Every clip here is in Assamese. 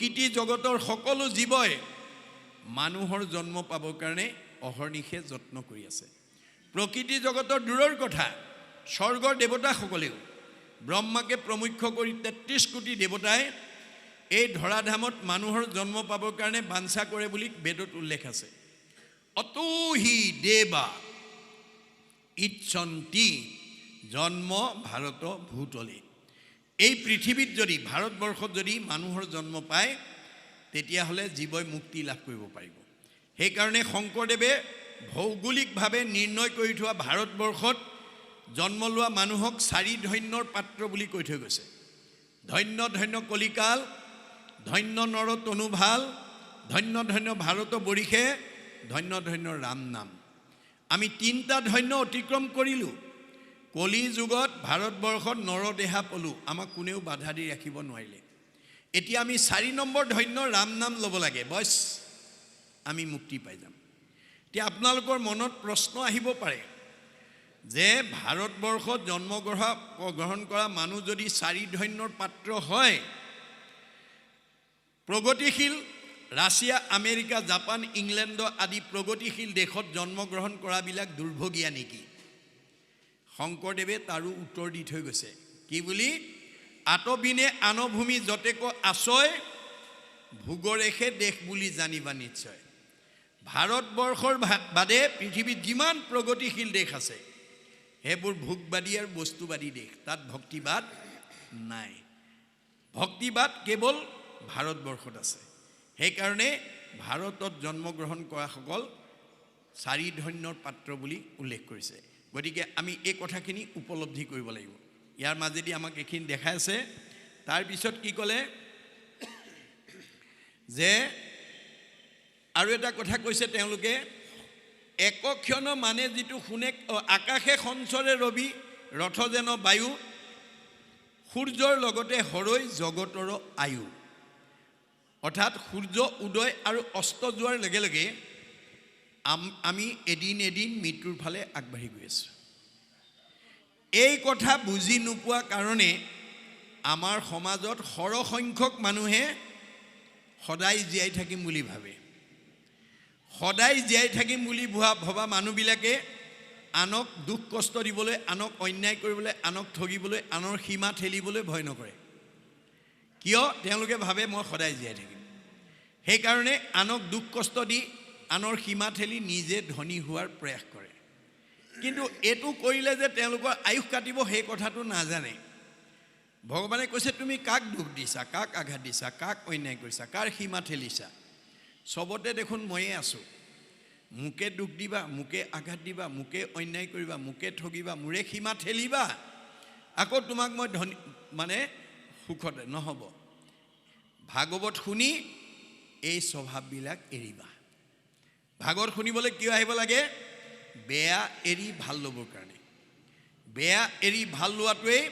প্ৰকৃতি জগতৰ সকলো জীৱই মানুহৰ জন্ম পাবৰ কাৰণে অহৰ্নিশে যত্ন কৰি আছে। প্ৰকৃতি জগতৰ দূৰৰ কথা, স্বৰ্গৰ দেৱতাসকলেও ব্ৰহ্মাকে প্ৰমুখ্য কৰি ৩৩ কোটি দেৱতাই এই ধৰাধামত মানুহৰ জন্ম পাবৰ কাৰণে বাঞ্ছা কৰে বুলি বেদত উল্লেখ আছে। অতোহি দেৱা ইচ্ছন্তি জন্ম ভাৰত ভূতলে। এই পৃথিৱীত যদি ভাৰতবৰ্ষত যদি মানুহৰ জন্ম পায় তেতিয়াহ'লে জীৱই মুক্তি লাভ কৰিব পাৰিব। সেইকাৰণে শংকৰদেৱে ভৌগোলিকভাৱে নিৰ্ণয় কৰি থোৱা ভাৰতবৰ্ষত জন্ম লোৱা মানুহক ৪ ধন্যৰ পাত্ৰ বুলি কৈ থৈ গৈছে। ধন্য ধন্য কলিকাল, ধন্য নৰ তনুভাল, ধন্য ধন্য ভাৰত বৰিষে, ধন্য ধন্য ৰাম নাম। আমি ৩টা ধন্য অতিক্ৰম কৰিলোঁ। কলি যুগত ভাৰতবৰ্ষত নৰদেহা পলো, আমাক কোনেও বাধা দি ৰাখিব নোৱাৰিলে। এতিয়া আমি ৪ নম্বৰ ধন্য ৰাম নাম ল'ব লাগে, বছ আমি মুক্তি পাই যাম। এতিয়া আপোনালোকৰ মনত প্ৰশ্ন আহিব পাৰে যে ভাৰতবৰ্ষত জন্মগ্ৰহণ কৰা মানুহ যদি ৪ ধন্যৰ পাত্ৰ হয়, প্ৰগতিশীল ৰাছিয়া, আমেৰিকা, জাপান, ইংলেণ্ড আদি প্ৰগতিশীল দেশত জন্মগ্ৰহণ কৰাবিলাক দুৰ্ভগীয়া নেকি? শংকৰদেৱে তাৰো উত্তৰ দি থৈ গৈছে। কি বুলি? আতবিনে আনভূমি যতেক আছয়, ভোগৰেখে দেশ বুলি জানিবা নিশ্চয়। ভাৰতবৰ্ষৰ বাদে পৃথিৱীত যিমান প্ৰগতিশীল দেশ আছে সেইবোৰ ভোগবাদী আৰু বস্তুবাদী দেশ, তাত ভক্তিবাদ নাই। ভক্তিবাদ কেৱল ভাৰতবৰ্ষত আছে। সেইকাৰণে ভাৰতত জন্মগ্ৰহণ কৰাসকল ৪ ধন্যৰ পাত্ৰ বুলি উল্লেখ কৰিছে। গতিকে আমি এই কথাখিনি উপলব্ধি কৰিব লাগিব। ইয়াৰ মাজেদি আমাক এইখিনি দেখাই আছে। তাৰপিছত কি ক'লে যে আৰু এটা কথা কৈছে তেওঁলোকে, একক্ষণ মানে যিটো শুনে আকাশে সঞ্চৰে ৰবি, ৰথ যেন বায়ু, সূৰ্যৰ লগতে হৰৈ জগতৰ আয়ু। অৰ্থাৎ সূৰ্য উদয় আৰু অস্ত যোৱাৰ লগে লগে আমি এদিন এদিন মৃত্যুৰ ফালে আগবাঢ়ি গৈ আছোঁ। এই কথা বুজি নোপোৱা কাৰণে আমাৰ সমাজত সৰহসংখ্যক মানুহে সদায় জীয়াই থাকিম বুলি ভাবে। সদায় জীয়াই থাকিম বুলি ভবা মানুহবিলাকে আনক দুখ কষ্ট দিবলৈ, আনক অন্যায় কৰিবলৈ, আনক ঠগিবলৈ, আনৰ সীমা ঠেলিবলৈ ভয় নকৰে। কিয়? তেওঁলোকে ভাবে মই সদায় জীয়াই থাকিম। সেইকাৰণে আনক দুখ কষ্ট দি, আনৰ সীমা ঠেলি নিজে ধনী হোৱাৰ প্ৰয়াস কৰে। কিন্তু এইটো কৰিলে যে তেওঁলোকৰ আয়ুস কাটিব সেই কথাটো নাজানে। ভগৱানে কৈছে তুমি কাক দুখ দিছা, কাক আঘাত দিছা, কাক অন্যায় কৰিছা, কাৰ সীমা ঠেলিছা? চবতে দেখোন ময়ে আছোঁ। মোকে দুখ দিবা, মোকে আঘাত দিবা, মোকে অন্যায় কৰিবা, মোকে ঠগিবা, মোৰে সীমা ঠেলিবা, আকৌ তোমাক মই ধনী সুখতে নহ'ব। ভাগৱত শুনি এই স্বভাৱবিলাক এৰিবা। ভাগৱত শুনিবলৈ কিয় আহিব লাগে? বেয়া এৰি ভাল ল'বৰ কাৰণে। বেয়া এৰি ভাল লোৱাটোৱেই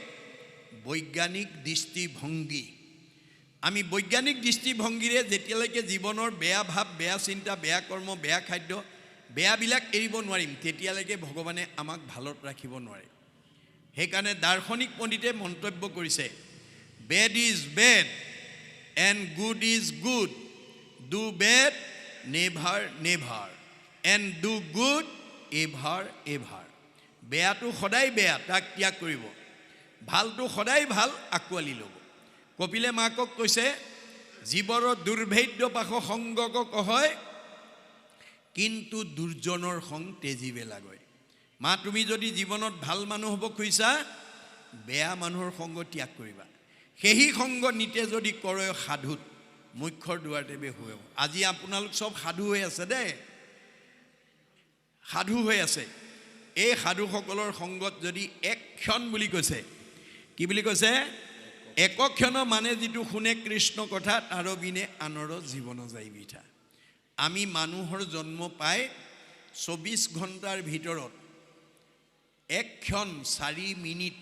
বৈজ্ঞানিক দৃষ্টিভংগী। আমি বৈজ্ঞানিক দৃষ্টিভংগীৰে যেতিয়ালৈকে জীৱনৰ বেয়া ভাৱ, বেয়া চিন্তা, বেয়া কৰ্ম, বেয়া খাদ্য, বেয়াবিলাক এৰিব নোৱাৰিম তেতিয়ালৈকে ভগৱানে আমাক ভালত ৰাখিব নোৱাৰে। সেইকাৰণে দাৰ্শনিক পণ্ডিতে মন্তব্য কৰিছে, bed is bed and good is good, do bed never never and do good ever ever. বেয়াটো সদায় বেয়া, তাক ত্যাগ কৰিব। ভালটো সদায় ভাল, আঁকোৱালি ল'ব। কপিলে মাকক কৈছে, জীৱৰ দুৰ্ভেদ্য পাশ সংগক কহয়, কিন্তু দুৰ্জনৰ সং তেজিবে লাগয়। মা, তুমি যদি জীৱনত ভাল মানুহ হ'ব খুজিছা, বেয়া মানুহৰ সংগ ত্যাগ কৰিবা। সেই সংগ নিতে যদি কৰে সাধুত, মুখ্যৰ দুৱাৰতে বে হৈ। আজি আপোনালোক চব সাধু হৈ আছে দেই, সাধু হৈ আছে। এই সাধুসকলৰ সংগত যদি এক ক্ষণ বুলি কৈছে, কি বুলি কৈছে? একক্ষণ মানে যিটো শুনে কৃষ্ণ কথা, তাৰ বিনে আনৰ জীৱন যায় বৃথা। আমি মানুহৰ জন্ম পাই ২৪ ঘণ্টাৰ ভিতৰত এক ক্ষণ ৪ মিনিট,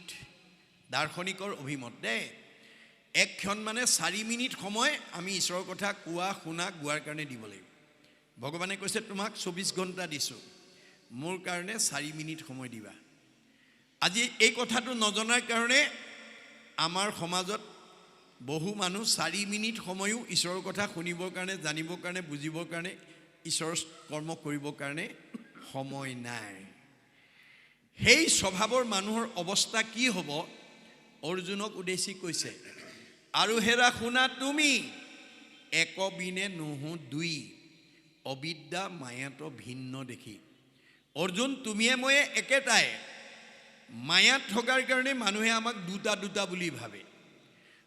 দাৰ্শনিকৰ অভিমত দেই, এক ক্ষণ মানে ৪ মিনিট সময় আমি ঈশ্বৰৰ কথা কোৱা, শুনা, গোৱাৰ কাৰণে দিব লাগিব। ভগৱানে কৈছে তোমাক ২৪ ঘণ্টা দিছোঁ, মোৰ কাৰণে ৪ মিনিট সময় দিবা। আজি এই কথাটো নজনাৰ কাৰণে আমাৰ সমাজত বহু মানুহ 4 মিনিট সময়ো ঈশ্বৰৰ কথা শুনিবৰ কাৰণে জানিবৰ কাৰণে বুজিবৰ কাৰণে ঈশ্বৰৰ কৰ্ম কৰিবৰ কাৰণে সময় নাই সেই স্বভাৱৰ মানুহৰ অৱস্থা কি হ'ব অৰ্জুনক উদ্দেশ্যি কৈছে আৰু হেৰা শুনা তুমি একবিনে নহো দুই অবিদ্যা মায়াত ভিন্ন দেখি অৰ্জুন তুমিয়ে ময়ে একেটাই মায়াত থকাৰ কাৰণে মানুহে আমাক দুটা দুটা বুলি ভাবে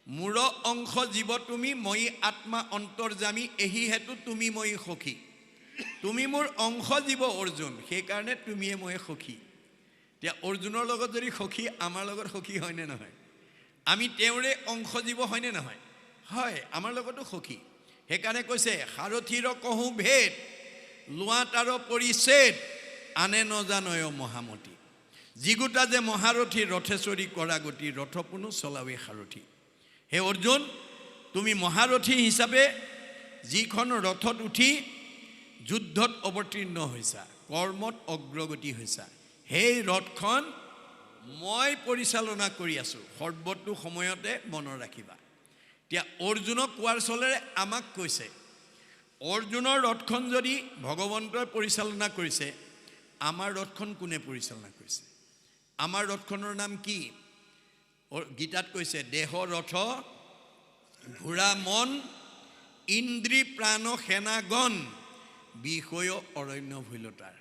মূৰ অংশ জীৱ তুমি মই আত্মা অন্তৰ্যামী এহি হেতু তুমি মই সখী তুমি মোৰ অংশ জীৱ অৰ্জুন সেই কাৰণে তুমিয়ে ময়ে সখী তে অৰ্জুনৰ লগত যদি সখী আমাৰ লগত সখী হয় নে নহয় আমি তেওঁৰে অংশ জীৱ হয় নে নহয় হয় আমাৰ লগতো সখী সেইকাৰণে কৈছে সাৰথিৰ কহু ভেদ লোৱা তাৰ পৰিছেদ আনে নজানয় মহামতি যিগোটা যে মহাৰথী ৰথেশ্বৰী কৰা গতি ৰথপোনো চলাৱে সাৰথী হে অৰ্জুন তুমি মহাৰথী হিচাপে যিখন ৰথত উঠি যুদ্ধত অৱতীৰ্ণ হৈছা কৰ্মত অগ্ৰগতি হৈছা সেই ৰথখন মই পৰিচালনা কৰি আছো সৰ্বতো সময়তে মনত ৰাখিবা এতিয়া অৰ্জুনক কোৱাৰ চলেৰে আমাক কৈছে অৰ্জুনৰ ৰথখন যদি ভগৱন্তই পৰিচালনা কৰিছে আমাৰ ৰথখন কোনে পৰিচালনা কৰিছে আমাৰ ৰথখনৰ নাম কি গীতাত কৈছে দেহ ৰথ ঘোঁৰা মন ইন্দ্ৰী প্ৰাণ সেনাগণ বিষয় অৰণ্য ভৈলতাৰ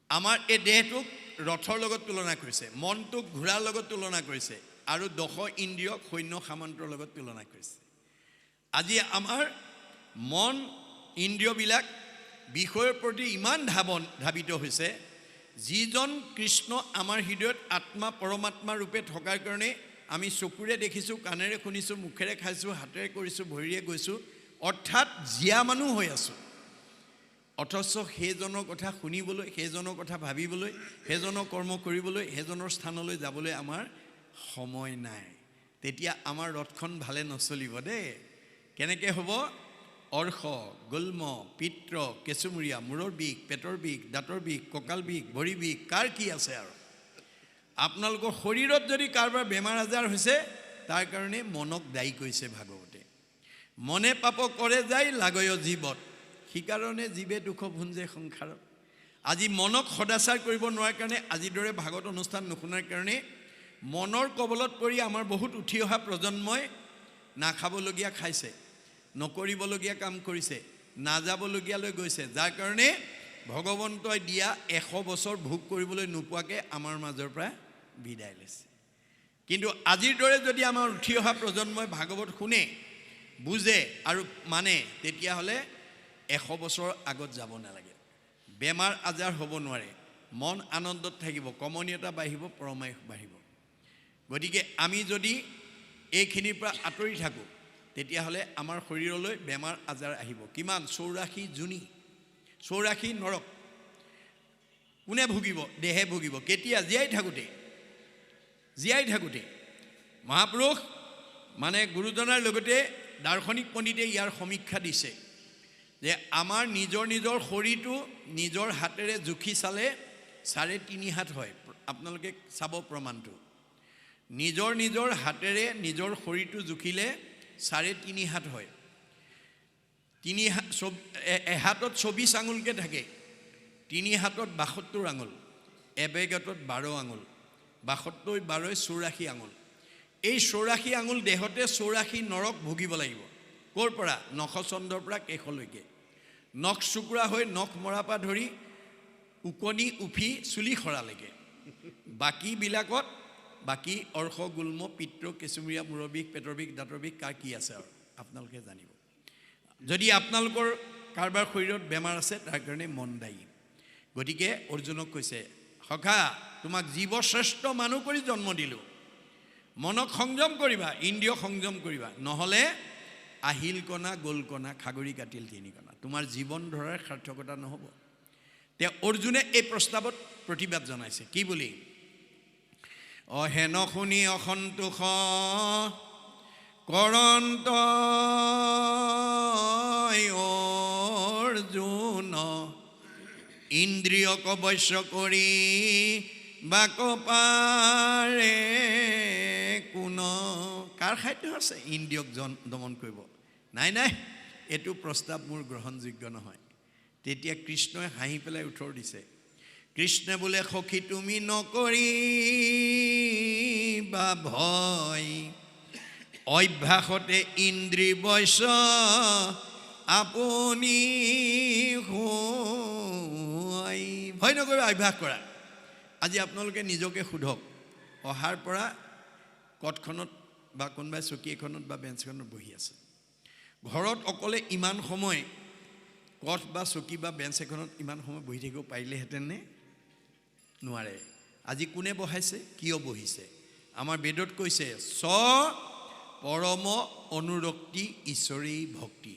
আমাৰ এই দেহটোক ৰথৰ লগত তুলনা কৰিছে মনটোক ঘোঁৰাৰ লগত তুলনা কৰিছে আৰু 10 ইন্দ্ৰিয়ক সৈন্য সামন্তৰ লগত তুলনা কৰিছে আজি আমাৰ মন ইন্দ্ৰিয়বিলাক বিষয়ৰ প্ৰতি ইমান ধাবিত হৈছে যিজন কৃষ্ণ আমাৰ হৃদয়ত আত্মা পৰমাত্মা ৰূপে থকাৰ কাৰণে আমি চকুৰে দেখিছোঁ কাণেৰে শুনিছোঁ মুখেৰে খাইছোঁ হাতেৰে কৰিছোঁ ভৰিৰে গৈছোঁ অৰ্থাৎ জীয়া মানুহ হৈ আছোঁ অথচ সেইজনৰ কথা শুনিবলৈ সেইজনৰ কথা ভাবিবলৈ সেইজনৰ কৰ্ম কৰিবলৈ সেইজনৰ স্থানলৈ যাবলৈ আমাৰ সময় নাই তেতিয়া আমাৰ ৰথখন ভালে নচলিব দেই কেনেকৈ হ'ব অৰ্শ গুল্ম পিত্ৰ কেঁচুমূৰীয়া মূৰৰ বিষ পেটৰ বিষ দাঁতৰ বিষ কঁকাল বিষ ভৰি বিষ কাৰ কি আছে আৰু আপোনালোকৰ শৰীৰত যদি কাৰোবাৰ বেমাৰ আজাৰ হৈছে তাৰ কাৰণে মনক দায়ী কৰিছে ভাগৱতে মনে পাপ কৰে যায় লাগয় জীৱত সেইকাৰণে জীৱে দুখ ভুঞ্জে সংসাৰত আজি মনক সদাচাৰ কৰিব নোৱাৰাৰ কাৰণে আজিৰ দৰে ভাগৱত অনুষ্ঠান নুশুনাৰ কাৰণে মনৰ কবলত পৰি আমাৰ বহুত উঠি অহা প্ৰজন্মই নাখাবলগীয়া খাইছে নকৰিবলগীয়া কাম কৰিছে নাযাবলগীয়ালৈ গৈছে যাৰ কাৰণে ভগৱন্তই দিয়া 100 বছৰ ভোগ কৰিবলৈ নোপোৱাকৈ আমাৰ মাজৰ পৰা বিদায় লৈছে কিন্তু আজিৰ দৰে যদি আমাৰ উঠি অহা প্ৰজন্মই ভাগৱত শুনে বুজে আৰু মানে তেতিয়াহ'লে 100 বছৰ আগত যাব নালাগে বেমাৰ আজাৰ হ'ব নোৱাৰে মন আনন্দত থাকিব কমনীয়তা বাঢ়িব পৰমায়ুস বাঢ়িব গতিকে আমি যদি এইখিনিৰ পৰা আঁতৰি থাকোঁ তেতিয়াহ'লে আমাৰ শৰীৰলৈ বেমাৰ আজাৰ আহিব কিমান 84 জুনি 84 নৰক কোনে ভুগিব দেহে ভুগিব কেতিয়া জীয়াই থাকোঁতে মহাপুৰুষ মানে গুৰুজনাৰ লগতে দাৰ্শনিক পণ্ডিতে ইয়াৰ সমীক্ষা দিছে যে আমাৰ নিজৰ শৰীৰটো নিজৰ হাতেৰে জুখি চালে 3.5 হাত হয় আপোনালোকে চাব প্ৰমাণটো নিজৰ হাতেৰে নিজৰ শৰীৰটো জুখিলে 3.5 হাত হয় এহাতত 24 আঙুলকৈ থাকে 3 হাতত 72 আঙুল এবেগতত 12 আঙুল 72 12 84 আঙুল এই 84 আঙুল দেহতে 84 নৰক ভুগিব লাগিব ক'ৰ পৰা নখচন্দৰ পৰা কেশলৈকে নখ চুকুৰা হৈ নখ মৰাৰ পৰা ধৰি উকনি উফি চুলি সৰালৈকে বাকীবিলাকত বাকী অৰ্শ গুল্ম পিত্ৰ কেঁচুমূৰীয়া মূৰৰ বিষ পেটৰ বিষ দাঁতৰ বিষ কাৰ কি আছে আৰু আপোনালোকে জানিব যদি আপোনালোকৰ কাৰোবাৰ শৰীৰত বেমাৰ আছে তাৰ কাৰণে মন দায়ী গতিকে অৰ্জুনক কৈছে সখা তোমাক জীৱশ্ৰেষ্ঠ মানুহ কৰি জন্ম দিলোঁ মনক সংযম কৰিবা ইন্দ্ৰিয় সংযম কৰিবা নহ'লে আহিল কণা গোল কণা খাগৰি কাটিল 3 কণা তোমাৰ জীৱন ধৰাৰ সাৰ্থকতা নহ'ব তে অৰ্জুনে এই প্ৰস্তাৱত প্ৰতিবাদ জনাইছে কি বুলি অহেন শুনি অসন্তোষ কৰন্ত অৰ্জুন ইন্দ্ৰিয়ক বশ্য কৰি বাক পাৰে কোন কাৰ সাধ্য আছে ইন্দ্ৰিয়ক দমন কৰিব? নাই নাই, এইটো প্ৰস্তাৱ মোৰ গ্ৰহণযোগ্য নহয়। তেতিয়া কৃষ্ণই হাঁহি পেলাই উত্তৰ দিছে। কৃষ্ণই বোলে, সখী তুমি নকৰিবা ভয়, অভ্যাসতে ইন্দ্ৰী বৈশ্য আপুনি ভয় নকৰিবা, অভ্যাস কৰা। আজি আপোনালোকে নিজকে সোধক, অহাৰ পৰা কটখনত বা কোনোবাই চকী এখনত বা বেঞ্চখনত বহি আছে, ঘৰত অকলে ইমান সময় কঠ বা চকী বা বেঞ্চ এখনত ইমান সময় বহি থাকিব পাৰিলেহেঁতেন নে? নোৱাৰে। আজি কোনে বহাইছে, কিয় বহিছে? আমাৰ বেদত কৈছে, স পৰম অনুৰক্তি ঈশ্বৰী ভক্তি।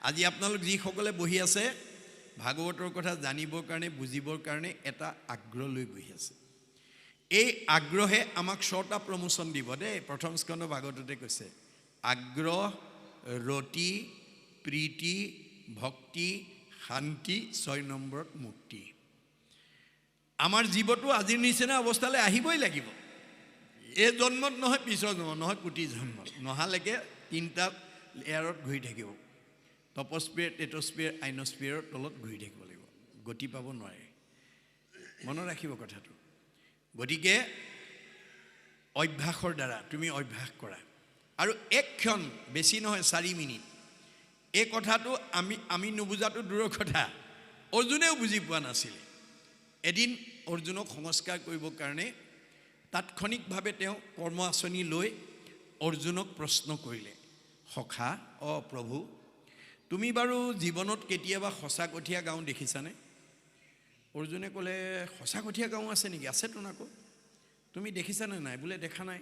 আজি আপোনালোক যিসকলে বহি আছে, ভাগৱতৰ কথা জানিবৰ কাৰণে, বুজিবৰ কাৰণে এটা আগ্ৰহ লৈ বহি আছে। এই আগ্ৰহে আমাক 6টা প্ৰমোচন দিব দেই। প্ৰথম স্কন্ধ ভাগৱততে কৈছে, আগ্ৰহ, ৰতি, প্ৰীতি, ভক্তি, শান্তি, 6 নম্বৰত মুক্তি। আমাৰ জীৱটো আজিৰ নিচিনা অৱস্থালৈ আহিবই লাগিব। এই জন্মত নহয়, পিছৰ জন্মত নহয়, কোটি জন্মত নহালৈকে 3টা লেয়াৰত ঘূৰি থাকিব। টপস্ফিয়াৰ, টেটস্ফিয়াৰ, আইনস্ফিয়াৰৰ তলত ঘূৰি থাকিব লাগিব, গতি পাব নোৱাৰে। মনত ৰাখিব কথাটো। গতিকে অভ্যাসৰ দ্বাৰা তুমি অভ্যাস কৰা, আৰু এক ক্ষণ, বেছি নহয় 4 মিনিট। এই কথাটো আমি নুবুজাটো দূৰৰ কথা, অৰ্জুনেও বুজি পোৱা নাছিলে। এদিন অৰ্জুনক সংস্কাৰ কৰিবৰ কাৰণে তাৎক্ষণিকভাৱে তেওঁ কৰ্ম আঁচনি লৈ অৰ্জুনক প্ৰশ্ন কৰিলে, সখা, প্ৰভু, তুমি বাৰু জীৱনত কেতিয়াবা সঁচা কঠীয়া গাঁও দেখিছানে? অৰ্জুনে ক'লে, সঁচা কঠীয়া গাঁও আছে নেকি? আছেতো আকৌ। তুমি দেখিছানে নাই? বোলে দেখা নাই।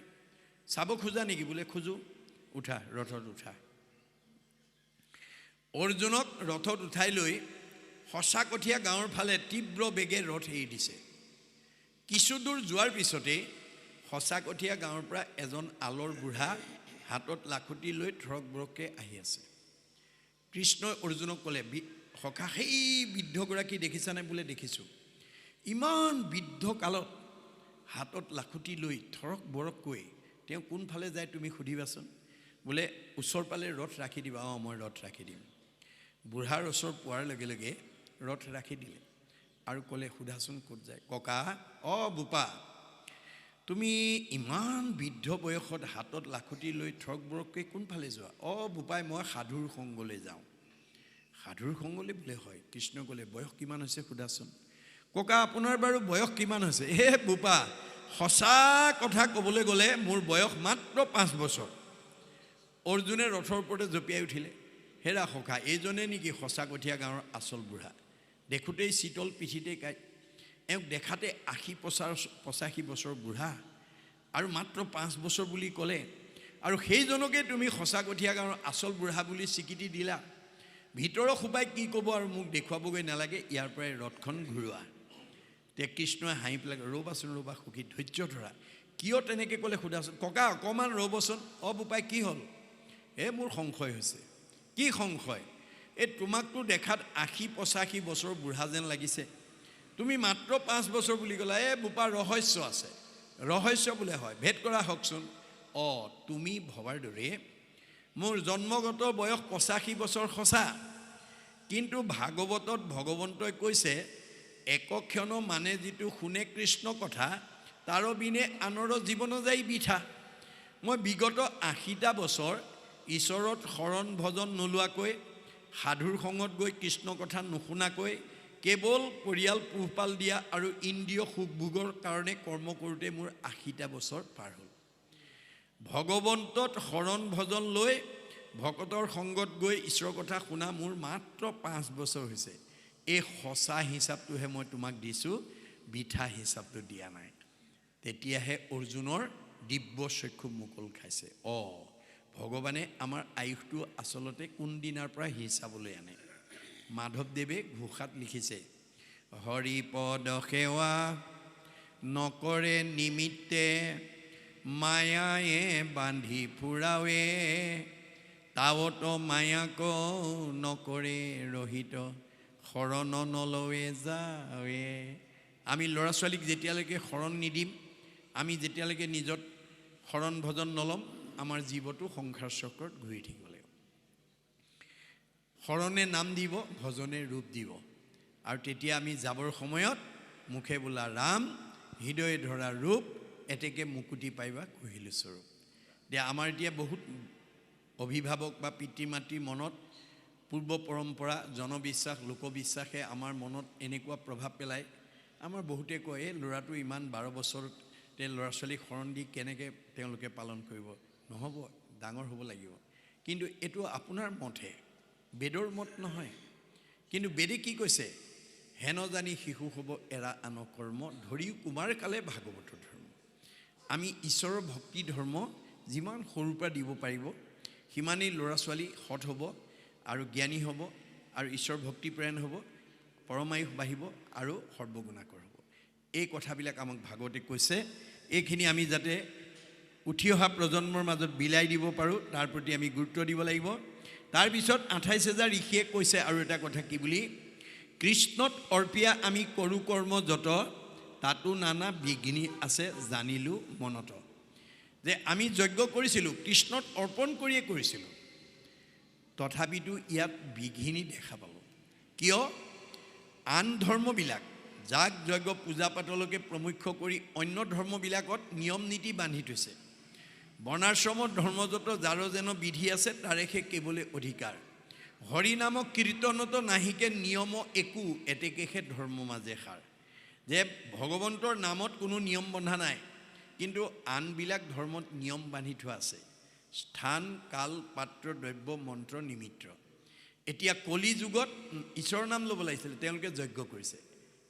চাব খোজা নেকি? বোলে খোজো। উঠা, ৰথত উঠা। অৰ্জুনক ৰথত উঠাই লৈ সঁচা কঠীয়া গাঁৱৰ ফালে তীব্ৰ বেগে ৰথ এৰি দিছে। কিছু দূৰ যোৱাৰ পিছতেই সঁচা কঠীয়া গাঁৱৰ পৰা এজন আলৰ বুঢ়া হাতত লাখুটি লৈ থৰক বৰককৈ আহি আছে। কৃষ্ণই অৰ্জুনক ক'লে, সখা, সেই বৃদ্ধগৰাকী দেখিছানে? বোলে দেখিছোঁ। ইমান বৃদ্ধ কালত হাতত লাখুটি লৈ থৰক বৰককৈ তেওঁ কোনফালে যায় তুমি সুধিবাচোন। বোলে ওচৰ পালে ৰথ ৰাখি দিবা। মই ৰথ ৰাখি দিম। বুঢ়াৰ ওচৰ পোৱাৰ লগে লগে ৰথ ৰাখি দিলে আৰু ক'লে, সোধাচোন ক'ত যায়? ককা, বোপা, তুমি ইমান বৃদ্ধ বয়সত হাতত লাখুটি লৈ থৰক বৰককৈ কোনফালে যোৱা? বোপাই, মই সাধুৰ সংগলৈ যাওঁ। সাধুৰ সংগলৈ? বোলে হয়। কৃষ্ণ ক'লে, বয়স কিমান হৈছে সোধাচোন। ককা, আপোনাৰ বাৰু বয়স কিমান হৈছে? বোপা, সঁচা কথা ক'বলৈ গ'লে মোৰ বয়স মাত্ৰ 5 বছৰ। অৰ্জুনে ৰথৰ ওপৰতে জঁপিয়াই উঠিলে। হেৰা সখা, এইজনে নেকি সঁচা কঠীয়া গাঁৱৰ আচল বুঢ়া? দেখোঁতেই শীতল পিঠিতেই কাই, এওঁক দেখাতে 80-85 বছৰ বুঢ়া, আৰু মাত্ৰ 5 বছৰ বুলি ক'লে, আৰু সেইজনকে তুমি সঁচা কঠীয়া গাঁৱৰ আচল বুঢ়া বুলি স্বীকৃতি দিলা। ভিতৰৰ সোপাই কি ক'ব আৰু মোক দেখুৱাবগৈ নালাগে, ইয়াৰ পৰাই ৰথখন ঘূৰোৱা। তে কৃষ্ণই হাঁহি পেলাই, ৰ'বাচোন, ৰ'বা সখী, ধৈৰ্য ধৰা। কিয় তেনেকৈ ক'লে সোধাচোন। ককা, অকণমান ৰ'বচোন। বোপাই, কি হ'ল? মোৰ সংশয় হৈছে। কি সংশয়? তোমাকতো দেখাত 80-85 বছৰ বুঢ়া যেন লাগিছে, তুমি মাত্ৰ 5 বছৰ বুলি ক'লা। বোপা, ৰহস্য আছে। ৰহস্য বোলে হয়, ভেদ কৰা হওকচোন। তুমি ভবাৰ দৰে মোৰ জন্মগত বয়স 85 বছৰ সঁচা, কিন্তু ভাগৱতত ভগৱন্তই কৈছে, একক্ষণ মানে যিটো শুনে কৃষ্ণ কথা, তাৰ বিনে আনৰ জীৱন যায় বৃথা। মই বিগত 80টা বছৰ ঈশ্বৰত শৰণ ভজন নোলোৱাকৈ, সাধুৰ সংগত গৈ কৃষ্ণ কথা নুশুনাকৈ, কেৱল পৰিয়াল পোহপাল দিয়া আৰু ইন্দ্ৰিয় সুখভোগৰ কাৰণে কৰ্ম কৰোঁতে মোৰ 80টা বছৰ পাৰ হ'ল। ভগৱন্তত শৰণ ভজন লৈ ভকতৰ সংগত গৈ ঈশ্বৰৰ কথা শুনা মোৰ মাত্ৰ 5 বছৰ হৈছে। এই সঁচা হিচাপটোহে মই তোমাক দিছোঁ, বৃথা হিচাপটো দিয়া নাই। তেতিয়াহে অৰ্জুনৰ দিব্য চক্ষু মুকল খাইছে। ভগৱানে আমাৰ আয়ুসটো আচলতে কোন দিনাৰ পৰা হিচাবলৈ আনে। মাধৱদেৱে ঘোষাত লিখিছে, হৰিপদ সেৱা নকৰে নিমিত্তে, মায়ায়ে বান্ধি ফুৰাৱে, তাৱত মায়াক নকৰে ৰহিত, শৰণ নলৱে যাৱে। আমি ল'ৰা ছোৱালীক যেতিয়ালৈকে শৰণ নিদিম, আমি যেতিয়ালৈকে নিজত শৰণ ভজন নল'ম, আমাৰ জীৱটো সংসাৰ চক্ৰত ঘূৰি থাকিব লাগিব শৰণে নাম দিব ভজনে ৰূপ দিব আৰু তেতিয়া আমি যাবৰ সময়ত মুখে বোলা ৰাম হৃদয়ে ধৰা ৰূপ এতেকে মুকুতি পাইবা কহিলো স্বৰূপ দিয়া আমাৰ এতিয়া বহুত অভিভাৱক বা পিতৃ মাতৃ মনত পূৰ্ব পৰম্পৰা জনবিশ্বাস লোকবিশ্বাসে আমাৰ মনত এনেকুৱা প্ৰভাৱ পেলায় আমাৰ বহুতে কয় ল'ৰাটো ইমান 12 বছৰতে ল'ৰা ছোৱালীক শৰণ দি কেনেকৈ তেওঁলোকে পালন কৰিব নহ'ব ডাঙৰ হ'ব লাগিব কিন্তু এটো আপোনাৰ মতহে বেদৰ মত নহয় কিন্তু বেদে কি কৈছে হেন জানি শিশু হ'ব এৰা আন কৰ্ম ধৰি কুমাৰ কালে ভাগৱত ধৰ্ম আমি ঈশ্বৰৰ ভক্তি ধৰ্ম যিমান সৰুৰ পৰা দিব পাৰিব সিমানেই ল'ৰা ছোৱালী সৎ হ'ব আৰু জ্ঞানী হ'ব আৰু ঈশ্বৰ ভক্তিপৰায়ণ হ'ব পৰমায়ুষ বাঢ়িব আৰু সৰ্বগুণাকৰ হ'ব এই কথাবিলাক আমাক ভাগৱতে কৈছে এইখিনি আমি যাতে উঠি অহা প্ৰজন্মৰ মাজত বিলাই দিব পাৰোঁ তাৰ প্ৰতি আমি গুৰুত্ব দিব লাগিব তাৰ পিছত 28,000 ঋষিয়ে কৈছে আৰু এটা কথা কি বুলি কৃষ্ণত অৰ্পিয়া আমি কৰো কৰ্ম যত তাতো নানা বিঘিনি আছে জানিলো মনত যে আমি যজ্ঞ কৰিছিলোঁ কৃষ্ণত অৰ্পণ কৰিয়ে কৰিছিলোঁ তথাপিতো ইয়াত বিঘিনি দেখা পালোঁ কিয় আন ধৰ্মবিলাক যাগ যজ্ঞ পূজা পাতলকে প্ৰমুখ্য কৰি অন্য ধৰ্মবিলাকত নিয়ম নীতি বান্ধি থৈছে বৰ্ণাশ্ৰমত ধৰ্মযত যাৰ যেন বিধি আছে তাৰেহে কেৱলে অধিকাৰ হৰি নাম কীৰ্তনত নাহিকে নিয়ম একো এতেকেহে ধৰ্ম মাজে সাৰ যে ভগৱন্তৰ নামত কোনো নিয়ম বন্ধা নাই কিন্তু আনবিলাক ধৰ্মত নিয়ম বান্ধি থোৱা আছে স্থান কাল পাত্ৰ দ্ৰব্য মন্ত্ৰ নিমিত্ত এতিয়া কলি যুগত ঈশ্বৰৰ নাম ল'ব লাগিছিল তেওঁলোকে যজ্ঞ কৰিছে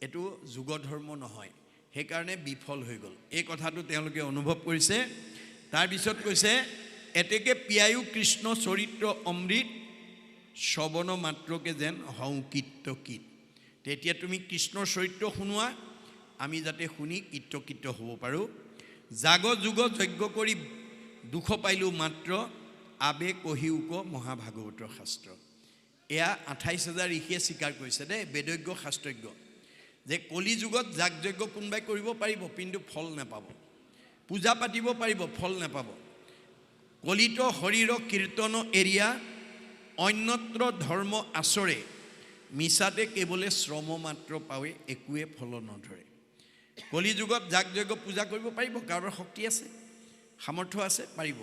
এটো যুগ ধৰ্ম নহয় সেইকাৰণে বিফল হৈ গ'ল এই কথাটো তেওঁলোকে অনুভৱ কৰিছে তাৰ পিছত কৈছে এতেকে পিয়ায়ু কৃষ্ণ চৰিত্ৰ অমৃত শ্ৰৱণ মাত্ৰকে যেন হওঁ কীৰ্তকীত তেতিয়া তুমি কৃষ্ণৰ চৰিত্ৰ শুনোৱা আমি যাতে শুনি কীৰ্তকীত হ'ব পাৰোঁ জাগ যুগ যজ্ঞ কৰি দুখ পাইলোঁ মাত্ৰ আবে কহিউক মহাভাগৱতৰ শাস্ত্ৰ এয়া 28,000 ঋষিয়ে স্বীকাৰ কৰিছে দেই বেদজ্ঞ শাস্ত্ৰজ্ঞ যে কলি যুগত যাগ যজ্ঞ কোনোবাই কৰিব পাৰিব কিন্তু ফল নাপাব পূজা পাতিব পাৰিব ফল নাপাব কলিত শৰীৰ কীৰ্তন এৰিয়া অন্যত্ৰ ধৰ্ম আচৰে মিছাতে কেৱলে শ্ৰম মাত্ৰ পাৱে একোৱে ফল নধৰে কলি যুগত যাগ যজ্ঞ পূজা কৰিব পাৰিব কাৰোবাৰ শক্তি আছে সামৰ্থ্য আছে পাৰিব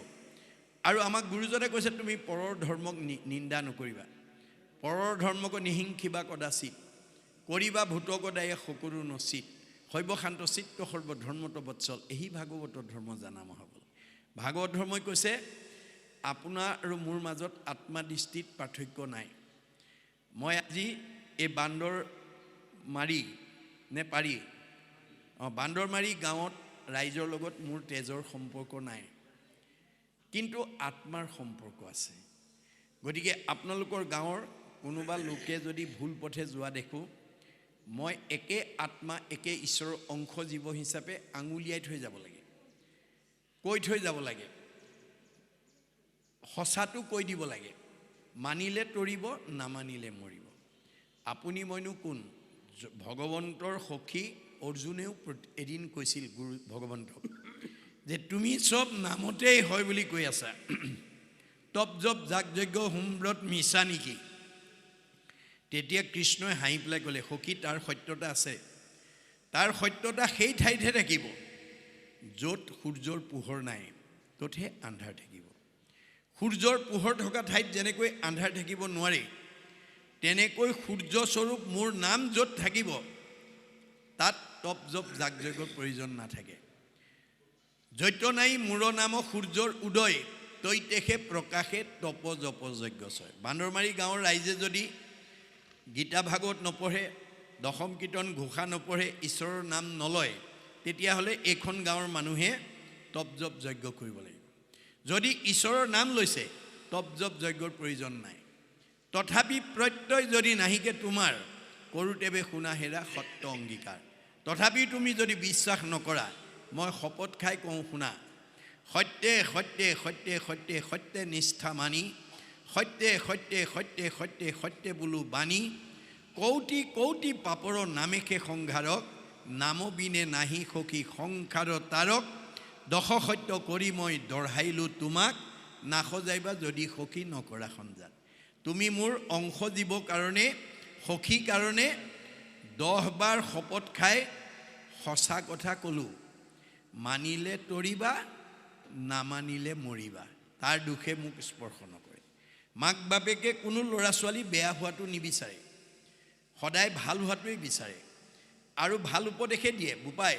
আৰু আমাক গুৰুজনে কৈছে তুমি পৰৰ ধৰ্মক নিন্দা নকৰিবা পৰৰ ধৰ্মক নিহিংসিবা কদাচিত কৰিবা ভূতকদায়ে সকলো নচিত শৈৱ শান্ত চিত্ত সৰ্ব ধৰ্মত বৎসল এই ভাগৱত ধৰ্ম জানা মহাবল ভাগৱত ধৰ্মই কৈছে আপোনাৰ আৰু মোৰ মাজত আত্মদৃষ্টিত পাৰ্থক্য নাই মই আজি এই বান্দৰ মাৰি নে পাৰি বান্দৰ মাৰি গাঁৱত ৰাইজৰ লগত মোৰ তেজৰ সম্পৰ্ক নাই কিন্তু আত্মাৰ সম্পৰ্ক আছে গতিকে আপোনালোকৰ গাঁৱৰ কোনোবা লোকে যদি ভুল পথে যোৱা দেখোঁ মই একে আত্মা একে ঈশ্বৰৰ অংশ জীৱ হিচাপে আঙুলিয়াই থৈ যাব লাগে কৈ থৈ যাব লাগে সঁচাটো কৈ দিব লাগে মানিলে তৰিব নামানিলে মৰিব আপুনি মইনো কোন ভগৱন্তৰ সখী অৰ্জুনেও এদিন কৈছিল গুৰু ভগৱন্তক যে তুমি চব নামতেই হয় বুলি কৈ আছা তপ জপ যাগ যজ্ঞ হোমব্ৰত মিছা নেকি তেতিয়া কৃষ্ণই হাঁহি পেলাই ক'লে সখী তাৰ সত্যতা আছে তাৰ সত্যতা সেই ঠাইতহে থাকিব য'ত সূৰ্যৰ পোহৰ নাই ত'তহে আন্ধাৰ থাকিব সূৰ্যৰ পোহৰ থকা ঠাইত যেনেকৈ আন্ধাৰ থাকিব নোৱাৰে তেনেকৈ সূৰ্যস্বৰূপ মোৰ নাম য'ত থাকিব তাত তপ জপ যাগ যজ্ঞৰ প্ৰয়োজন নাথাকে যত্য নাই মূৰ নাম সূৰ্যৰ উদয় তৈতেহে প্ৰকাশে তপ জপ যজ্ঞ ছয় বান্দৰমাৰী গাঁৱৰ ৰাইজে যদি গীতা ভাগৱত নপঢ়ে দশম কীৰ্তন ঘোষা নপঢ়ে ঈশ্বৰৰ নাম নলয় তেতিয়াহ'লে এইখন গাঁৱৰ মানুহে তপ জপ যজ্ঞ কৰিব লাগিব যদি ঈশ্বৰৰ নাম লৈছে তপ জপ যজ্ঞৰ প্ৰয়োজন নাই তথাপি প্ৰত্যয় যদি নাহিকে তোমাৰ কৰোতেবে শুনা হেৰা সত্য অংগীকাৰ তথাপি তুমি যদি বিশ্বাস নকৰা মই শপত খাই কওঁ শুনা সত্যে সত্যে সত্যে সত্যে সত্যে নিষ্ঠা মানি সত্যে সত্যে সত্যে সত্যে সত্যে বোলো বাণী কৌটি কৌটি পাপৰ নামেশে সংঘাৰক নাম বিনে নাহি সখী সংসাৰ তাৰক দশ সত্য কৰি মই দঢ়াইলোঁ তোমাক নাসজাইবা যদি সখী নকৰা সঞ্জাত তুমি মোৰ অংশ দিব কাৰণে সখী কাৰণে 10 বাৰ শপত খাই সঁচা কথা ক'লোঁ মানিলে তৰিবা নামানিলে মৰিবা তাৰ দুখে মোক স্পৰ্শ নকৰে মাক বাপেকে কোনো ল'ৰা ছোৱালী বেয়া হোৱাটো নিবিচাৰে সদায় ভাল হোৱাটোই বিচাৰে আৰু ভাল উপদেশে দিয়ে বুপাই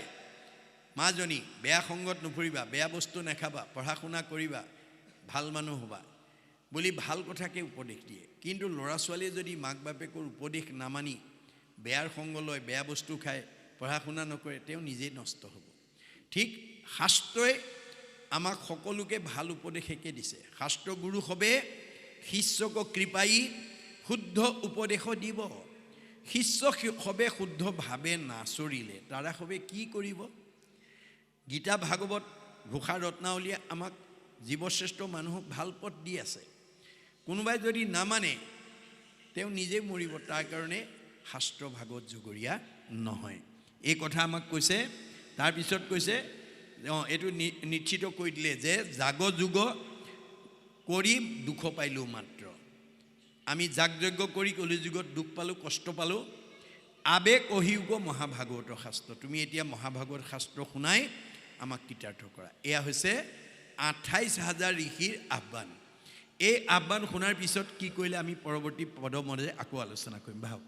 মাজনী বেয়া সংগত নপৰিবা বেয়া বস্তু নাখাবা পঢ়া শুনা কৰিবা ভাল মানুহ হ'বা বুলি ভাল কথাকে উপদেশ দিয়ে কিন্তু ল'ৰা ছোৱালীয়ে যদি মাক বাপেকৰ উপদেশ নামানি বেয়াৰ সংগ লয় বেয়া বস্তু খায় পঢ়া শুনা নকৰে তেওঁ নিজে নষ্ট হ'ব ঠিক শাস্ত্ৰই আমাক সকলোকে ভাল উপদেশকে দিছে শাস্ত্ৰ গুৰু হবে শিষ্যক কৃপাই শুদ্ধ উপদেশ দিব শিষ্য হবে শুদ্ধ ভাৱে নাচৰিলে তাৰা হবে কি কৰিব গীতা ভাগৱত ঘোষা ৰত্নাৱলীয়ে আমাক জীৱশ্ৰেষ্ঠ মানুহক ভাল পথ দি আছে কোনোবাই যদি নামানে তেওঁ নিজে মৰিব তাৰ কাৰণে শাস্ত্ৰ ভাগৱত জগৰীয়া নহয় এই কথা আমাক কৈছে তাৰ পিছত কৈছে এইটো নিশ্চিত কৰি দিলে যে জাগ যুগ কৰি দুখ পাইলোঁ মাত্ৰ আমি যাগযজ্ঞ কৰি কলি যুগত দুখ পালোঁ কষ্ট পালোঁ আবে কহিউগ মহাভাগৱতৰ শাস্ত্ৰ তুমি এতিয়া মহাভাগৱত শাস্ত্ৰ শুনাই আমাক কৃতাৰ্থ কৰা এয়া হৈছে 28,000 ঋষিৰ আহ্বান এই আহ্বান শুনাৰ পিছত কি কৰিলে আমি পৰৱৰ্তী পদমতে আকৌ আলোচনা কৰিম ভাও